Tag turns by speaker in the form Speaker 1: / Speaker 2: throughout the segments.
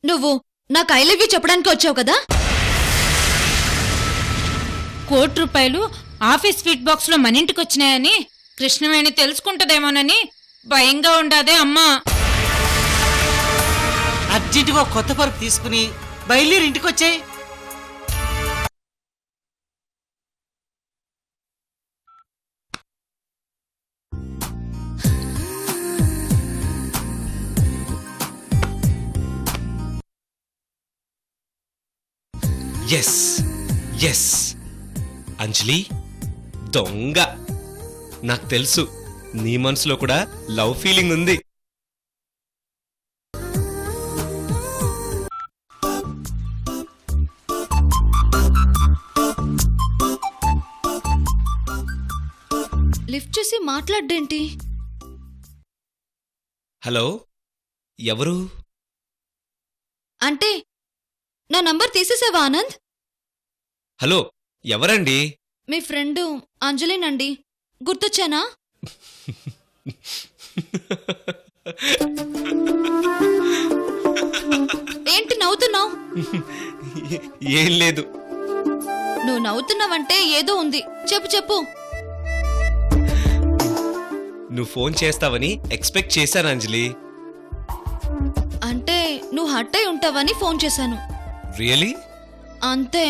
Speaker 1: నువ్వు నాకు I love you చెప్పడానికి వచ్చావు కదా?
Speaker 2: ₹1,00,00,000 ఆఫీస్ ఫీడ్ బాక్స్ లో మన ఇంటికి వచ్చినాయని కృష్ణవేణి తెలుసుకుంటదేమోనని భయంగా ఉండాదే అమ్మా.
Speaker 3: అర్జెంటుగా కొత్త పరుపు తీసుకుని బయలుదేరి ఇంటికి వచ్చాయి.
Speaker 4: ఎస్ ఎస్ అంజలి దొంగ. నాకు తెలుసు నీ మనసులో కూడా లవ్ ఫీలింగ్ ఉంది.
Speaker 1: లిఫ్ట్ చేసి మాట్లాడేంటి?
Speaker 4: హలో, ఎవరు?
Speaker 1: అంటే నా నంబర్ తీసేసావా ఆనంద్?
Speaker 4: హలో, ఎవరండి?
Speaker 1: మీ ఫ్రెండు అంజలినండి. గుర్తొచ్చానా? ఏంటి నవ్వుతున్నావు?
Speaker 4: ఏం లేదు.
Speaker 1: నువ్వు నవ్వుతున్నావంటే ఏదో ఉంది. చెప్పు చెప్పు.
Speaker 4: నువ్వు ఫోన్ చేస్తావని ఎక్స్పెక్ట్ చేశాను అంజలి.
Speaker 1: అంటే నువ్వు హర్ట్ అయి ఉంటావని ఫోన్ చేశాను.
Speaker 4: రియలీ?
Speaker 1: అంతే.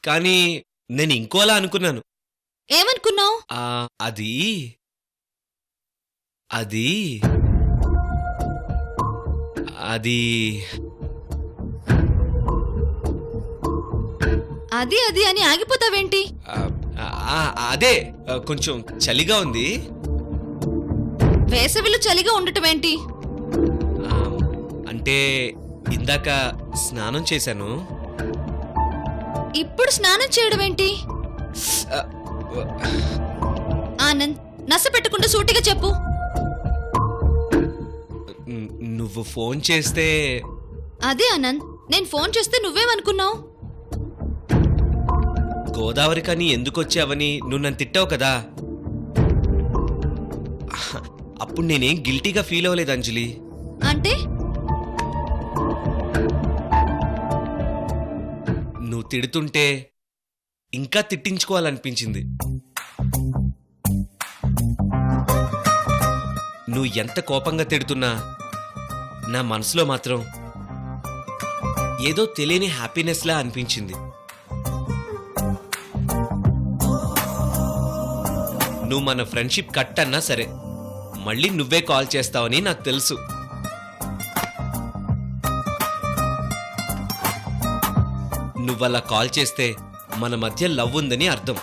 Speaker 4: కానీ నేను ఇంకోలా అనుకున్నాను.
Speaker 1: ఏమనుకున్నావు?
Speaker 4: అది అది అది
Speaker 1: అది అది అని ఆగిపోతావేంటి?
Speaker 4: అదే కొంచెం చలిగా ఉంది.
Speaker 1: వేసవిలో చలిగా ఉండటం ఏంటి?
Speaker 4: అంటే ఇందాక స్నానం చేశాను.
Speaker 1: ఇప్పుడు స్నానం చేయడం ఏంటి? ఆనంద్, నస పెట్టకుండా సూటిగా చెప్పు.
Speaker 4: నువ్వు ఫోన్ చేస్తే.
Speaker 1: అదే ఆనంద్, నేను ఫోన్ చేస్తే నువ్వేమనుకున్నావు?
Speaker 4: గోదావరి కానీ ఎందుకు వచ్చావని నువ్వు నన్ను తిట్టావు కదా. అప్పుడు నేనేం గిల్టీగా ఫీల్ అవ్వలేదు అంజలి.
Speaker 1: అంటే
Speaker 4: నువ్వు తిడుతుంటే ఇంకా తిట్టించుకోవాలనిపించింది. నువ్వు ఎంత కోపంగా తిడుతున్నా నా మనసులో మాత్రం ఏదో తెలియని హ్యాపీనెస్ లా అనిపించింది. నువ్వు మన ఫ్రెండ్షిప్ కట్ అన్నా సరే మళ్ళీ నువ్వే కాల్ చేస్తావని నాకు తెలుసు. నువ్వలా కాల్ చేస్తే మన మధ్య లవ్ ఉందని అర్థం.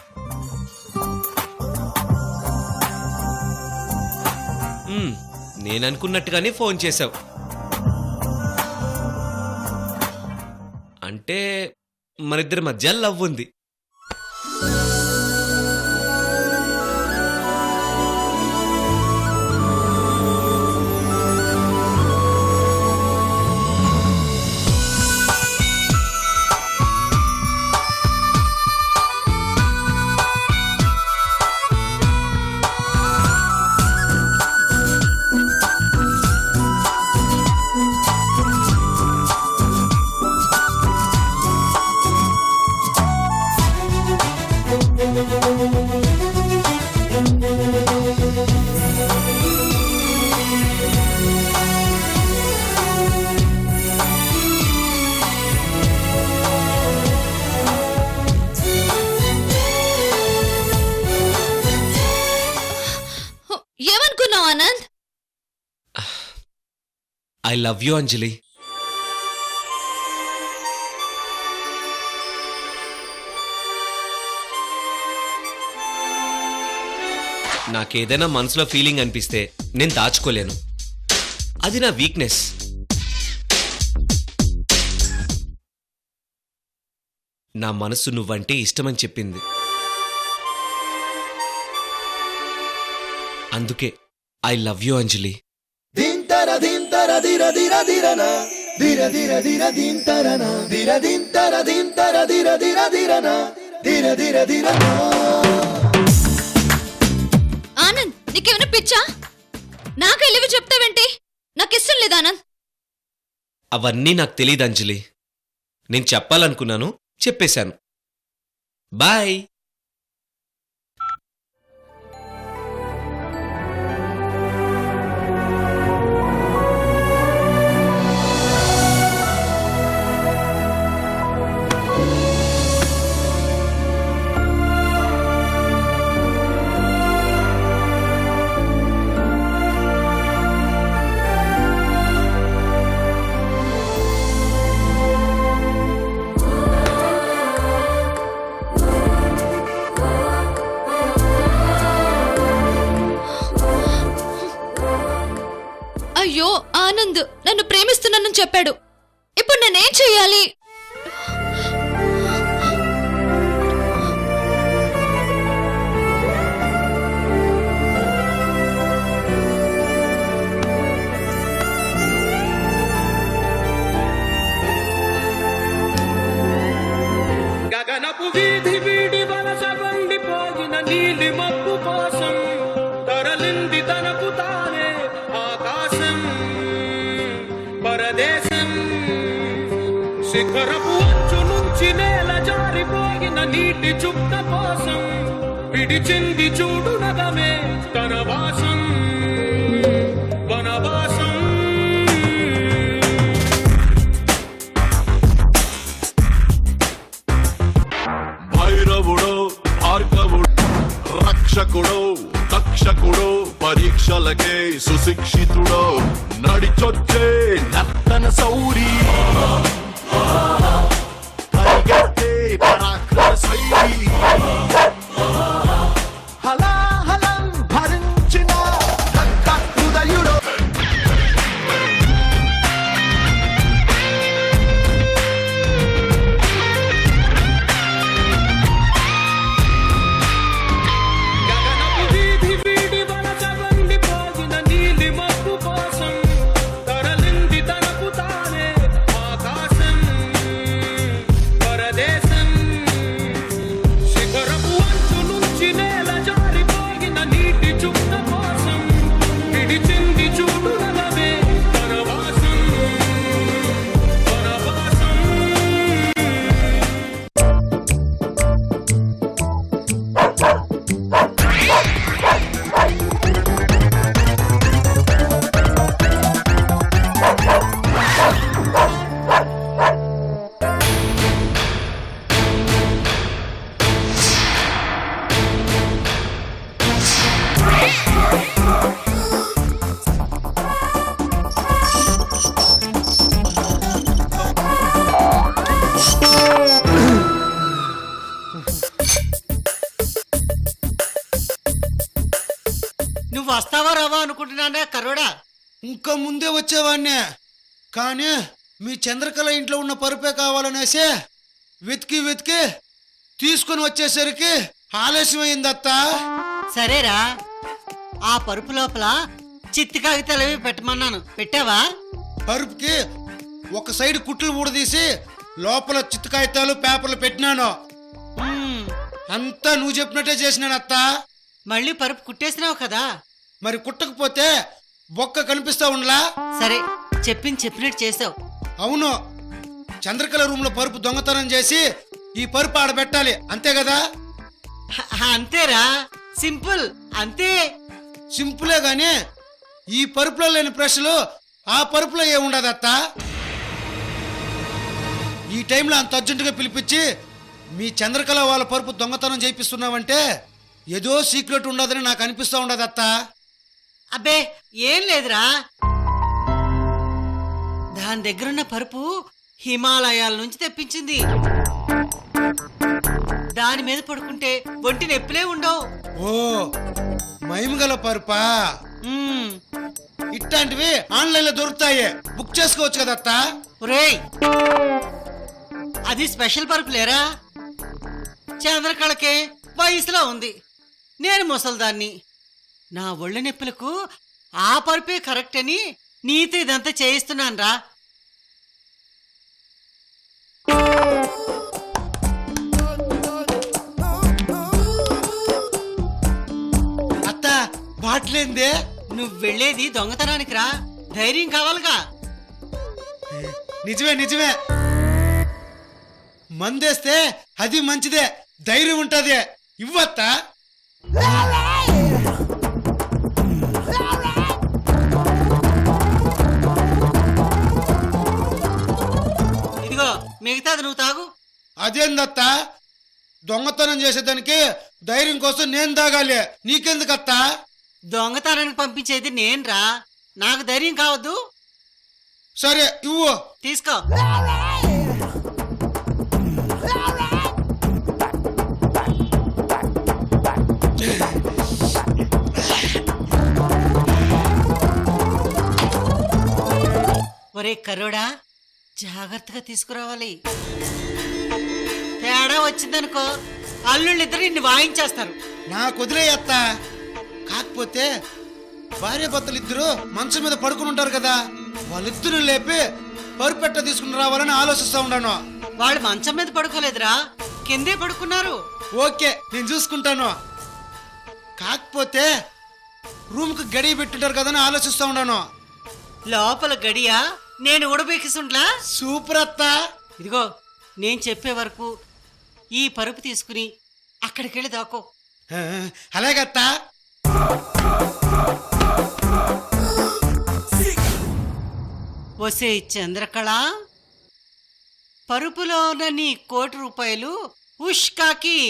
Speaker 4: నేననుకున్నట్టుగానే ఫోన్ చేశావు. అంటే మనిద్దరి మధ్య లవ్ ఉంది.
Speaker 1: ఏమనుకున్నావు ఆనంద్?
Speaker 4: ఐ లవ్ యూ అంజలి. నాకేదైనా మనసులో ఫీలింగ్ అనిపిస్తే నేను దాచుకోలేను. అది నా వీక్నెస్. నా మనసు నువ్వంటే ఇష్టమని చెప్పింది. అందుకే ఐ లవ్ యూ అంజలి.
Speaker 1: ఆనంద్, నీకేమైనా పిచ్చా? నాకు ఎలివి చెప్తావేంటి? నాకు ఇష్టం లేదు ఆనంద్.
Speaker 4: అవన్నీ నాకు తెలియదు అంజలి. నేను చెప్పాలనుకున్నాను, చెప్పేశాను. బాయ్.
Speaker 1: అయ్యో ఆనంద్ నన్ను ప్రేమిస్తున్నానని చెప్పాడు. ఇప్పుడు నేనేం చెయ్యాలి?
Speaker 5: గగనపు వీధి వీడి వలస వండిపోయిన నీలి మబ్బు కోసం తరలింది తనకు తానే ఆకాశం పరదేశం. శిఖరపు అంచు నుంచి నేల జారిపోయిన నీటి చుక్క కోసం విడిచింది చూడు నగమే తన వాసం వనవాసం.
Speaker 6: భైరవుడో భార్గవుడు రక్షకుడో తక్షకుడో పరీక్షలకే సుశిక్షితుడో నడిచొచ్చే నర్తన సౌరి పరిగెత్తే పరాక్రమ శైలి హలాహలం భరించిన హృదయుడో.
Speaker 5: గగనపు వీధి వీడి వలస వండిపోయిన నీలి మబ్బు కోసం తరలింది తనకు తానే ఆకాశం పరదేశం. శిఖరపు అంచు నుంచి నేల జారిపోయిన నీటి చుక్క కోసం విడిచింది చూడు నగమే తన వాసం వనవాసం.
Speaker 3: నువ్వు వస్తావా రావా అనుకుంటున్నానే కరోడా.
Speaker 7: ఇంకా ముందే వచ్చేవాడినే, కానీ మీ చంద్రకళ ఇంట్లో ఉన్న పరుపే కావాలనేసి వెతికి వెతికి తీసుకుని వచ్చేసరికి ఆలస్యమైందత్తా.
Speaker 3: సరేరా, ఆ పరుపు లోపల చిత్తి కాగితాలు అవి పెట్టమన్నాను, పెట్టావా?
Speaker 7: పరుపుకి ఒక సైడ్ కుట్లు ఊడదీసి లోపల చిత్తు కాగితాలు పేపర్లు పెట్టినాను.
Speaker 3: మ్మ్.
Speaker 7: అంతా నువ్వు చెప్పినట్టే చేసినాను అత్తా.
Speaker 3: మళ్ళీ పరుపు కుట్టేసినావు కదా.
Speaker 7: మరి కుట్టకపోతే బొక్క కనిపిస్తా ఉండలా?
Speaker 3: సరే, చెప్పినట్టు చేసావు.
Speaker 7: అవును, చంద్రకళ రూమ్ లో పరుపు దొంగతనం చేసి ఈ పరుపు ఆడబెట్టాలి, అంతే కదా?
Speaker 3: అంతేరా, సింపుల్, అంతే.
Speaker 7: సింపులే గాని ఈ పరుపులో లేని ప్రశ్నలు ఆ పరుపులో ఏముండదత్తా. ఈ టైంలో అంత అర్జెంటుగా పిలిపించి మీ చంద్రకళ వాళ్ళ పరుపు దొంగతనం చేయిస్తున్నావంటే ఏదో సీక్రెట్ ఉండదని నాకు అనిపిస్తూ ఉండదత్తా.
Speaker 3: అబ్బే ఏం లేదురా, దాని దగ్గరున్న పరుపు హిమాలయాల నుంచి తెప్పించింది. దాని మీద పడుకుంటే ఒంటి నొప్పులే ఉండవు.
Speaker 7: ఓ, మహిమగల పరుపా?
Speaker 3: మ్మ్.
Speaker 7: ఇట్లాంటివి ఆన్లైన్ లో దొరుకుతాయి, బుక్ చేసుకోవచ్చు కదత్తా.
Speaker 3: ఒరేయ్, అది స్పెషల్ పరుపు లేరా? చంద్రకళకే వయసులో ఉంది, నేను ముసల్దాన్ని. నా ఒళ్ళు నొప్పులకు ఆ పరుపే కరెక్ట్ అని నీతో ఇదంతా చేయిస్తున్నాను రా.
Speaker 7: అత్త బాట్లేందే?
Speaker 3: నువ్వు వెళ్ళేది దొంగతనానికి రా, ధైర్యం కావాలిగా.
Speaker 7: నిజమే నిజమే. మందేస్తే అది మంచిదే, ధైర్యం ఉంటది. ఇవ్వత్తా?
Speaker 3: ఇదిగో మిగతాది నువ్వు తాగు.
Speaker 7: అదేందత్తా? దొంగతనం చేసేదానికి ధైర్యం కోసం నేను తాగాలి, నీకెందుకత్తా?
Speaker 3: దొంగతనానికి పంపించేది నేనురా, నాకు ధైర్యం కావద్దు.
Speaker 7: సరే ఇవ్వు.
Speaker 3: తీసుకో. ఒరే కరోడా, జాగ్రత్తగా తీసుకురావాలి. తేడా వచ్చిందనుకో అల్లుళ్ళిద్దరు నిన్ను వాయించేస్తారు.
Speaker 7: నాకు వదిలేయత్తా. కాకపోతే భార్య భర్తలు ఇద్దరు మంచం మీద పడుకుని ఉంటారు కదా, వాళ్ళిద్దరు లేపి పరుపెట్ట తీసుకుని రావాలని ఆలోచిస్తా ఉన్నాను.
Speaker 3: వాళ్ళు మంచం మీద పడుకోలేదురా, కిందే పడుకున్నారు.
Speaker 7: ఓకే, నేను చూసుకుంటాను. కాకపోతే రూమ్కి గడియ పెట్టుంటారు కదని ఆలోచిస్తా ఉన్నాను.
Speaker 3: లోపల గడియా నేను ఉడబెక్కిసుండ్లా.
Speaker 7: సూపర్ అత్తా.
Speaker 3: ఇదిగో నేను చెప్పే వరకు ఈ పరుపు తీసుకుని అక్కడికెళ్ళి దాకో.
Speaker 7: అలాగత్తా.
Speaker 3: వసే చంద్రకళ, పరుపులో ఉన్న నీ ₹1,00,00,000 ఉష్కాకి.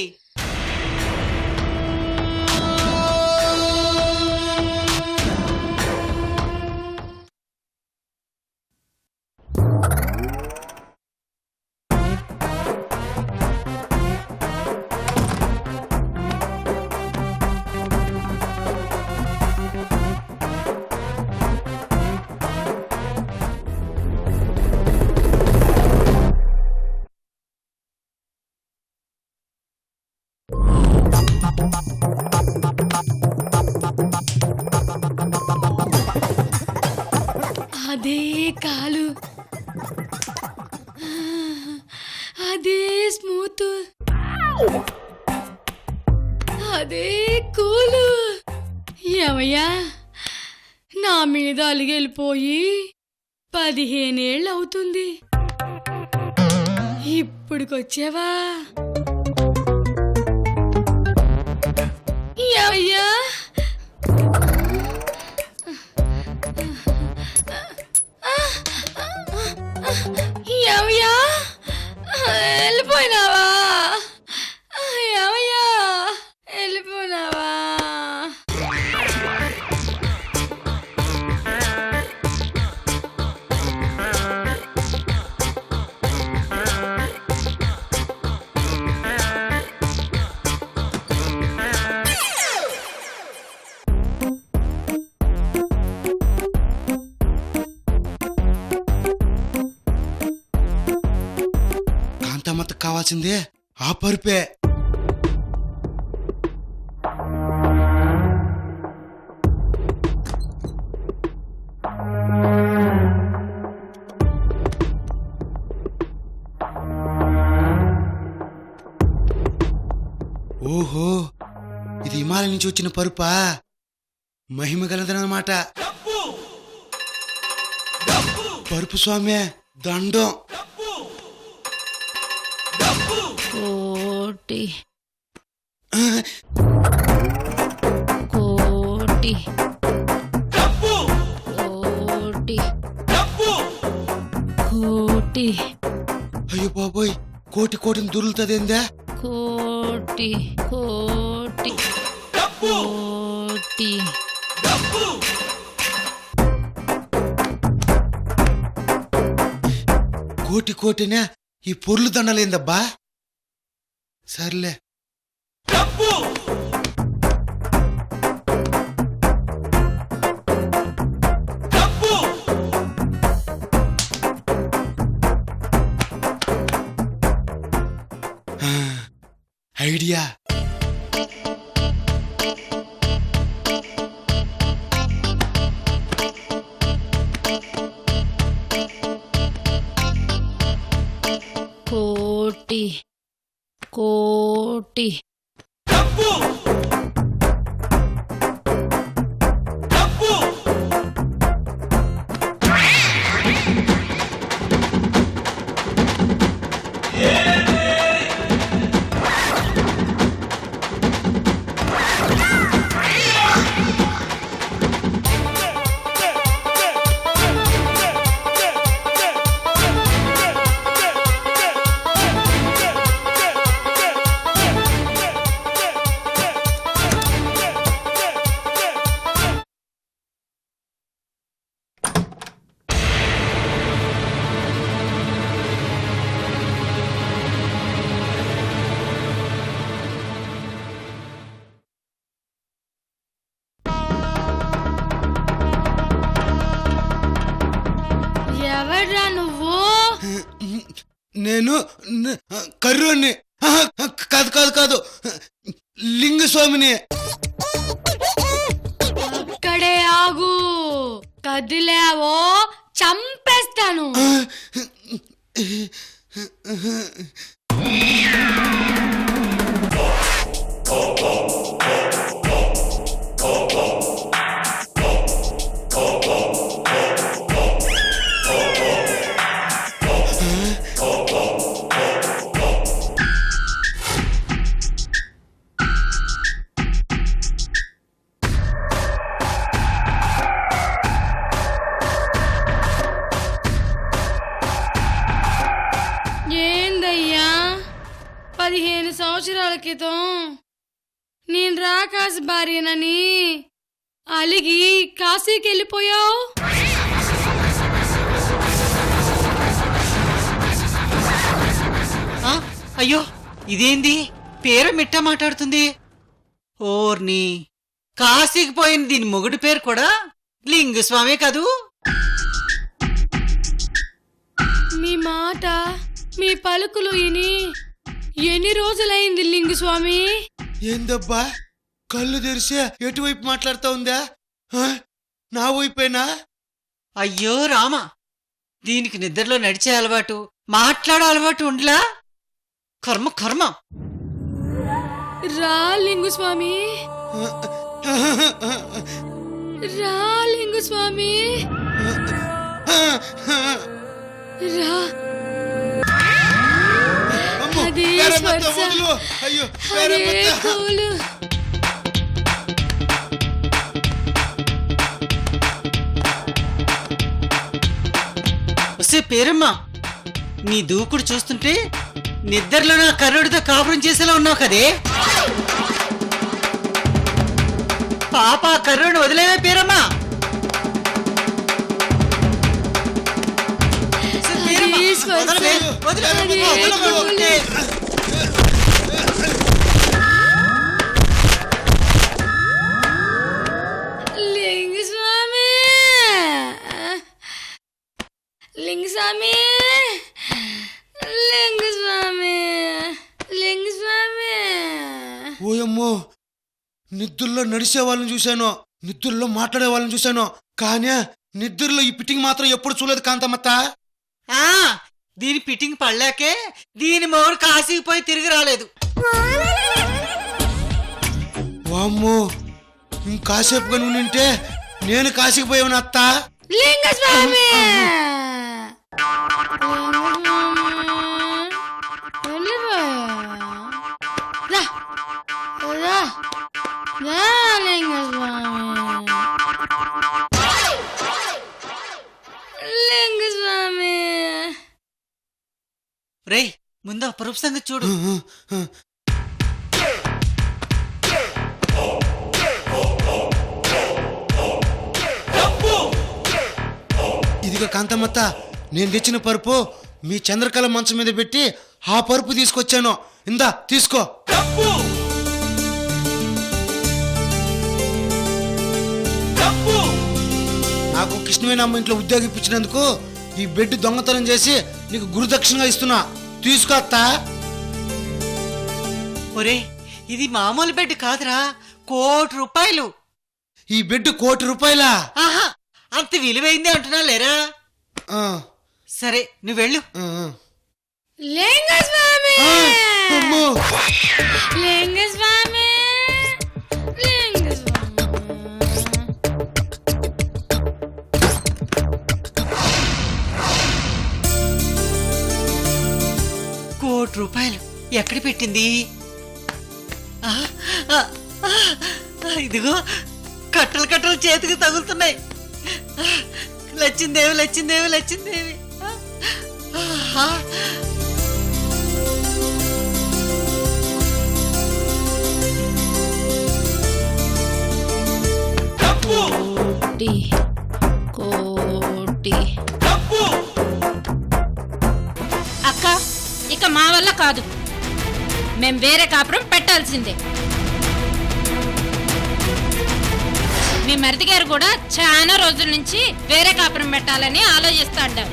Speaker 1: అదే కాలు, అదే స్మూత్, అదే కూలు. ఏమయ్యా, నా మీద అలిగెళ్ళిపోయి 15 ఏళ్ళు అవుతుంది. ఇప్పుడుకొచ్చావా? ఏమయ్యా, ఏమయ్యా వెళ్ళిపోయినావా? ఏమయ్యా వెళ్ళిపోయినావా?
Speaker 7: కాంతమ్మకు కావాల్సిందే ఆ పరుపే. ఓహో, ఇది హిమాలయం నుంచి వచ్చిన పరుపా? మహిమ గలదనమాట. పరుపు స్వామి దండం.
Speaker 2: కోటి కోటి కోటి కోటి.
Speaker 7: అయ్యో బాబోయ్, కోటి కోటిని దురులుతుందేందా?
Speaker 2: కోటి కోటి కోటి.
Speaker 7: కోటి కోటినే ఈ పొర్లు దండలేందబ్బా. సర్లే. ఐడియా.
Speaker 2: కోటి కోటి.
Speaker 7: నేను కర్రోని కాదు కాదు కాదు లింగస్వామిని.
Speaker 8: అక్కడే ఆగు, కదిలావో చంపేస్తాను. ఏందయ్యా, 15 సంవత్సరాల క్రితం నేను రాకాశ భార్యనని అలిగి కాశీకి వెళ్ళిపోయావు.
Speaker 3: ఆ? అయ్యో ఇదేంది పేరు మిట్ట మాట్లాడుతుంది. ఓర్ని కాశీకి పోయిన దీని మొగుడి పేరు కూడా లింగస్వామి కదూ.
Speaker 8: మీ మాట, మీ పలుకులు ఇని ఎన్ని రోజులైంది లింగస్వామి?
Speaker 7: ఏందబ్బా కళ్ళు తెరిసే ఎటువైపు మాట్లాడుతా ఉందా? నా వైపేనా?
Speaker 3: అయ్యో రామ, దీనికి నిద్రలో నడిచే అలవాటు, మాట్లాడే అలవాటు ఉండలా? కర్మ కర్మ.
Speaker 8: రా లింగస్వామి, రా లింగస్వామి, రా.
Speaker 7: అమ్మో,
Speaker 8: అదే
Speaker 7: పేరమ్మత్త
Speaker 8: స్వర్శ,
Speaker 7: వదులు. అయ్యో
Speaker 8: అదే
Speaker 7: పేరమ్మత్త.
Speaker 8: పూలు.
Speaker 3: వస్తే పేరమ్మా, నీ దూకుడు చూస్తుంటే నిద్రలో నా కర్రుడితో కాపురం చేసేలా ఉన్నావు కదే. పాప కర్రుడిని వదిలేవే పేరమ్మా. వస్తే పేరమ్మా,
Speaker 8: అది స్వర్శ,
Speaker 3: వదలవే, వదలవే,
Speaker 8: అది
Speaker 3: వదలవే,
Speaker 8: పూలు.
Speaker 3: వదలవే.
Speaker 8: లింగస్వామి, లింగస్వామి, లింగస్వామి, లింగస్వామి.
Speaker 7: ఓయమ్మో, నిద్రలో నడిచే వాళ్ళని చూశాను, నిద్రలో మాట్లాడే వాళ్ళని చూశాను, కానీ నిద్రలో ఈ పిట్టింగ్ మాత్రం ఎప్పుడు చూడలేదు కాంతమ్మత్త.
Speaker 3: ఆ, దీని పిట్టింగ్ పడలేకే దీని మొగుడు కాశీకి పోయి తిరిగి రాలేదు.
Speaker 7: వామ్మో, ఇంకాసేపుగా నువ్వు నింటే నేను కాశీకి పోయాను అత్త.
Speaker 8: లింగస్వామి, రా, రా, రా లింగస్వామి, లింగస్వామి.
Speaker 3: రేయ్, ముందు అపరూప సంగతి చూడు.
Speaker 7: ఇదిగో కాంతమ్మత్త, నేను తెచ్చిన పరుపు మీ చంద్రకళ మంచం మీద పెట్టి ఆ పరుపు తీసుకొచ్చాను. ఇందా తీసుకో. నాకు కృష్ణవేణి అమ్మ ఇంట్లో ఉద్యోగం ఇప్పించినందుకు ఈ బెడ్ దొంగతనం చేసి నీకు గురుదక్షిణగా ఇస్తున్నా. తీసుకో అత్త.
Speaker 3: ఒరే, ఇది మామూలు బెడ్ కాదురా, ₹1,00,00,000.
Speaker 7: ఈ బెడ్ ₹1,00,00,000.
Speaker 3: ఆహా, అంత విలువైంది అంటున్నా లేరా.
Speaker 7: ఆ,
Speaker 3: సరే నువ్వు వెళ్ళు.
Speaker 7: ఆ, ఆ.
Speaker 8: లింగస్వామి,
Speaker 7: అమ్మో.
Speaker 8: లింగస్వామి, లింగస్వామి.
Speaker 3: ₹1,00,00,000 ఎక్కడ పెట్టింది? ఆ, ఆ, ఆ, ఇదిగో కట్టలు కట్టలు చేతికి తగులుతున్నాయి. లచ్చిందేవి, లచ్చిందేవి, లచ్చిందేవి. ఆహా.
Speaker 2: కోటి కోటి. అక్క, ఇక మా వల్ల కాదు, మేం వేరే కాపురం పెట్టాల్సిందే. మీ మరిది గారు కూడా చాలా రోజుల నుంచి వేరే కాపురం పెట్టాలని ఆలోచిస్తాడు.